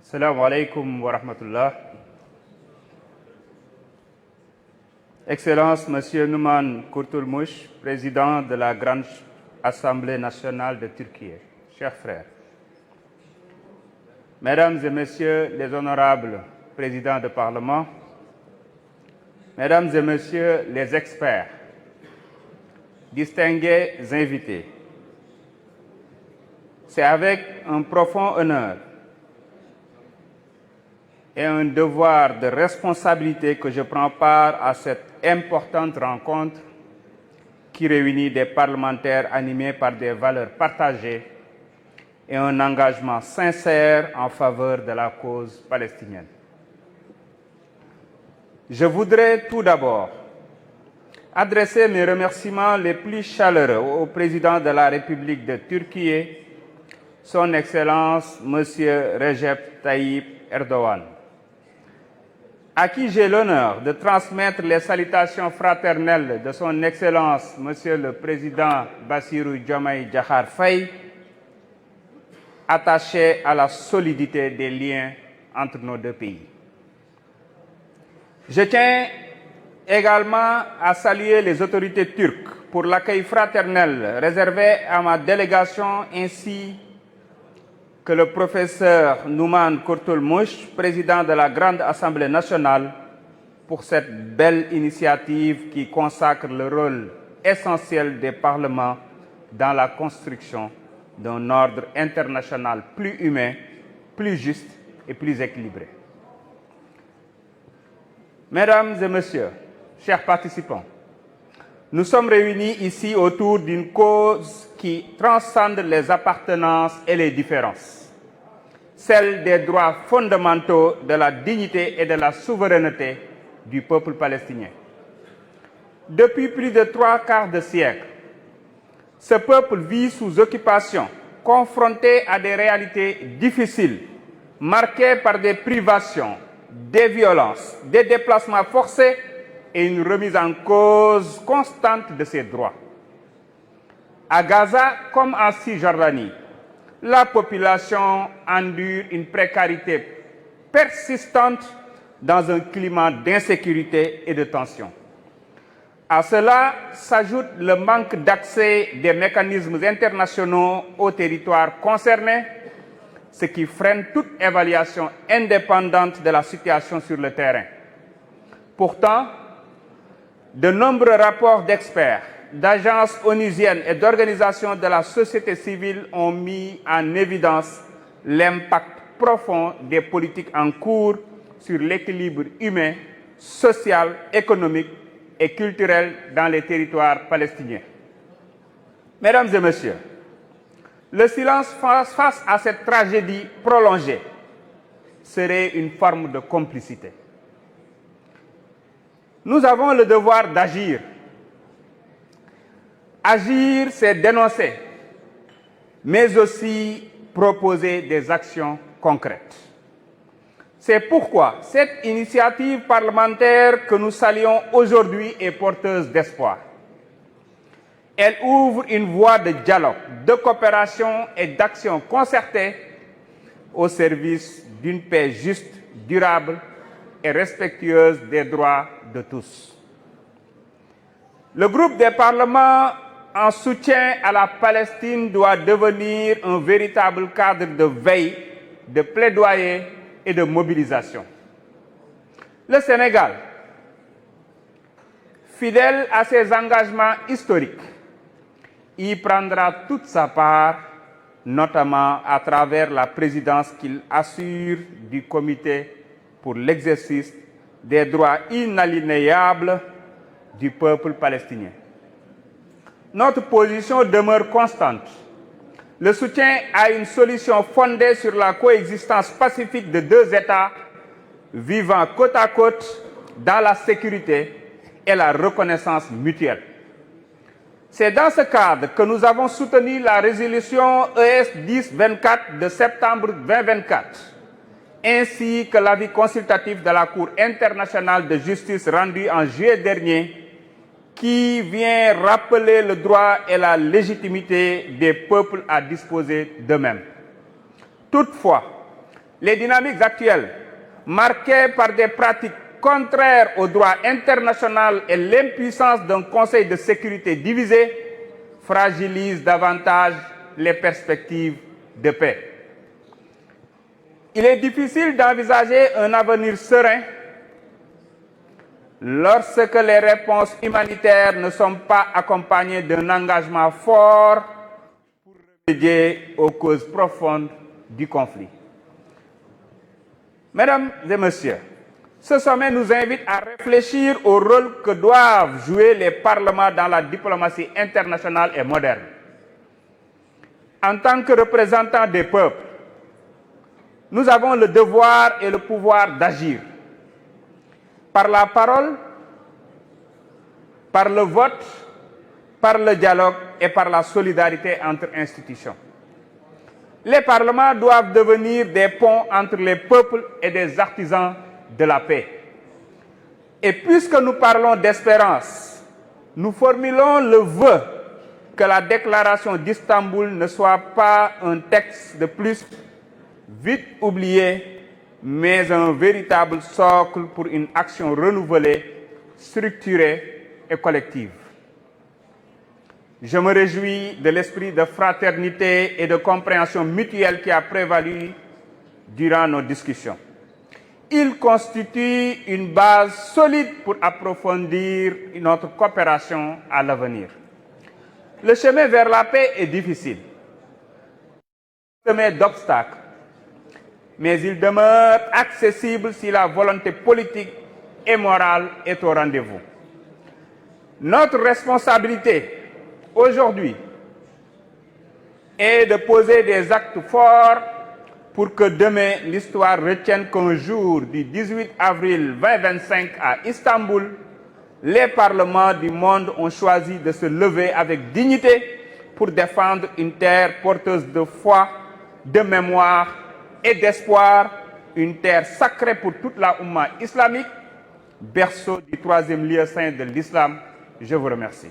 Assalamu alaikum wa rahmatullah. Excellence, Monsieur Numan Kurtulmuş, président de la Grande Assemblée nationale de Turquie, chers frères. Mesdames et Messieurs les honorables présidents de Parlement, Mesdames et Messieurs les experts, distingués invités, c'est avec un profond honneur et un devoir de responsabilité que je prends part à cette importante rencontre qui réunit des parlementaires animés par des valeurs partagées et un engagement sincère en faveur de la cause palestinienne. Je voudrais tout d'abord adresser mes remerciements les plus chaleureux au président de la République de Turquie, son Excellence M. Recep Tayyip Erdogan, à qui j'ai l'honneur de transmettre les salutations fraternelles de son Excellence M. le Président Bassirou Diomaye Diakhar Faye, attaché à la solidité des liens entre nos deux pays. Je tiens également à saluer les autorités turques pour l'accueil fraternel réservé à ma délégation ainsi que le professeur Numan Kurtulmuş, président de la Grande Assemblée nationale, pour cette belle initiative qui consacre le rôle essentiel des parlements dans la construction d'un ordre international plus humain, plus juste et plus équilibré. Mesdames et Messieurs, chers participants, nous sommes réunis ici autour d'une cause qui transcende les appartenances et les différences, celle des droits fondamentaux, de la dignité et de la souveraineté du peuple palestinien. Depuis plus de 3/4 de siècle, ce peuple vit sous occupation, confronté à des réalités difficiles, marquées par des privations, des violences, des déplacements forcés et une remise en cause constante de ses droits. À Gaza comme en Cisjordanie, la population endure une précarité persistante dans un climat d'insécurité et de tension. À cela s'ajoute le manque d'accès des mécanismes internationaux aux territoires concernés, ce qui freine toute évaluation indépendante de la situation sur le terrain. Pourtant, de nombreux rapports d'experts, d'agences onusiennes et d'organisations de la société civile ont mis en évidence l'impact profond des politiques en cours sur l'équilibre humain, social, économique et culturel dans les territoires palestiniens. Mesdames et Messieurs, le silence face à cette tragédie prolongée serait une forme de complicité. Nous avons le devoir d'agir. Agir, c'est dénoncer, mais aussi proposer des actions concrètes. C'est pourquoi cette initiative parlementaire que nous saluons aujourd'hui est porteuse d'espoir. Elle ouvre une voie de dialogue, de coopération et d'action concertée au service d'une paix juste, durable et respectueuse des droits de tous. Le groupe des parlements en soutien à la Palestine doit devenir un véritable cadre de veille, de plaidoyer et de mobilisation. Le Sénégal, fidèle à ses engagements historiques, y prendra toute sa part, notamment à travers la présidence qu'il assure du Comité pour l'exercice des droits inaliénables du peuple palestinien. Notre position demeure constante. Le soutien à une solution fondée sur la coexistence pacifique de deux États vivant côte à côte dans la sécurité et la reconnaissance mutuelle. C'est dans ce cadre que nous avons soutenu la résolution ES 1024 de septembre 2024, ainsi que l'avis consultatif de la Cour internationale de justice rendu en juillet dernier, qui vient rappeler le droit et la légitimité des peuples à disposer d'eux-mêmes. Toutefois, Les dynamiques actuelles, marquées par des pratiques contraires au droit international et l'impuissance d'un Conseil de sécurité divisé, fragilisent davantage les perspectives de paix. Il est difficile d'envisager un avenir serein lorsque les réponses humanitaires ne sont pas accompagnées d'un engagement fort pour remédier aux causes profondes du conflit. Mesdames et messieurs, ce sommet nous invite à réfléchir au rôle que doivent jouer les parlements dans la diplomatie internationale et moderne. En tant que représentants des peuples, nous avons le devoir et le pouvoir d'agir par la parole, par le vote, par le dialogue et par la solidarité entre institutions. Les parlements doivent devenir des ponts entre les peuples et des artisans de la paix. Et puisque nous parlons d'espérance, nous formulons le vœu que la déclaration d'Istanbul ne soit pas un texte de plus vite oublié, mais un véritable socle pour une action renouvelée, structurée et collective. Je me réjouis de l'esprit de fraternité et de compréhension mutuelle qui a prévalu durant nos discussions. Il constitue une base solide pour approfondir notre coopération à l'avenir. Le chemin vers la paix est difficile, semé d'obstacles, mais il demeure accessible si la volonté politique et morale est au rendez-vous. Notre responsabilité aujourd'hui est de poser des actes forts pour que demain l'histoire retienne qu'un jour du 18 avril 2025 à Istanbul, les parlements du monde ont choisi de se lever avec dignité pour défendre une terre porteuse de foi, de mémoire et d'espoir, une terre sacrée pour toute la Oumma islamique, berceau du troisième lieu saint de l'islam. Je vous remercie.